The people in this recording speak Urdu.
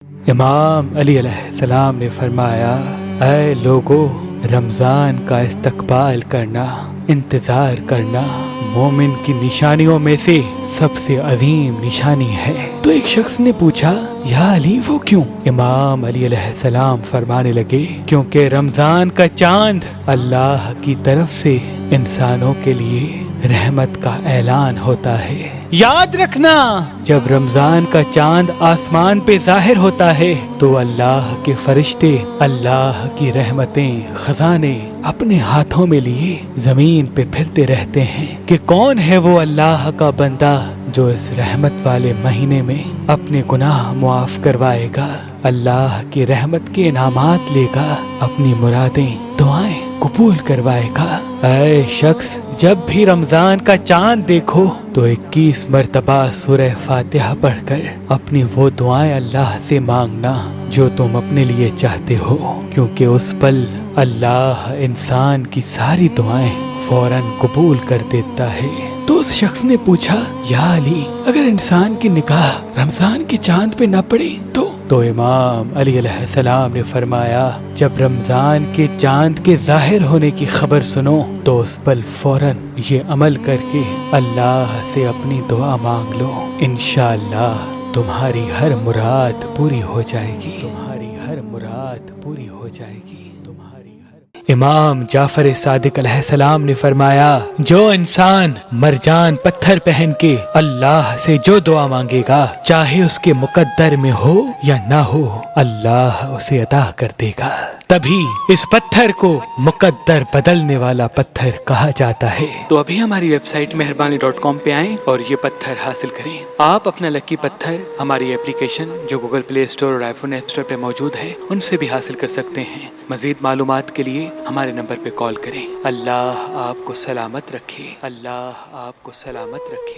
امام علی علیہ السلام نے فرمایا، اے لوگو، رمضان کا استقبال کرنا، انتظار کرنا مومن کی نشانیوں میں سے سب سے عظیم نشانی ہے۔ تو ایک شخص نے پوچھا، یا علی وہ کیوں؟ امام علی علیہ السلام فرمانے لگے، کیونکہ رمضان کا چاند اللہ کی طرف سے انسانوں کے لیے رحمت کا اعلان ہوتا ہے۔ یاد رکھنا، جب رمضان کا چاند آسمان پہ ظاہر ہوتا ہے تو اللہ کے فرشتے اللہ کی رحمتیں، خزانے اپنے ہاتھوں میں لیے زمین پہ پھرتے رہتے ہیں کہ کون ہے وہ اللہ کا بندہ جو اس رحمت والے مہینے میں اپنے گناہ معاف کروائے گا، اللہ کی رحمت کے انعامات لے گا، اپنی مرادیں، دعائیں قبول کروائے گا۔ اے شخص، جب بھی رمضان کا چاند دیکھو تو 21 مرتبہ سورہ فاتحہ پڑھ کر اپنی وہ دعائیں اللہ سے مانگنا جو تم اپنے لیے چاہتے ہو، کیونکہ اس پل اللہ انسان کی ساری دعائیں فوراً قبول کر دیتا ہے۔ تو اس شخص نے پوچھا، یا علی، اگر انسان کی نگاہ رمضان کے چاند پہ نہ پڑے تو امام علی علیہ السلام نے فرمایا، جب رمضان کے چاند کے ظاہر ہونے کی خبر سنو تو اس پل فوراً یہ عمل کر کے اللہ سے اپنی دعا مانگ لو، انشاءاللہ تمہاری ہر مراد پوری ہو جائے گی، تمہاری ہر مراد پوری ہو جائے گی، تمہاری ہر۔ امام جعفر صادق علیہ السلام نے فرمایا، جو انسان مرجان پتھر پہن کے اللہ سے جو دعا مانگے گا، چاہے اس کے مقدر میں ہو یا نہ ہو، اللہ اسے عطا کر دے گا۔ تبھی اس پتھر کو مقدر بدلنے والا پتھر کہا جاتا ہے۔ تو ابھی ہماری ویب سائٹ مہربانی.com پہ آئیں اور یہ پتھر حاصل کریں۔ آپ اپنا لکی پتھر ہماری اپلیکیشن جو گوگل پلے اسٹور اور آئی فون ایپ اسٹور پہ موجود ہے ان سے بھی حاصل کر سکتے ہیں۔ مزید معلومات کے لیے ہمارے نمبر پہ کال کریں۔ اللہ آپ کو سلامت رکھے، اللہ آپ کو سلامت رکھے۔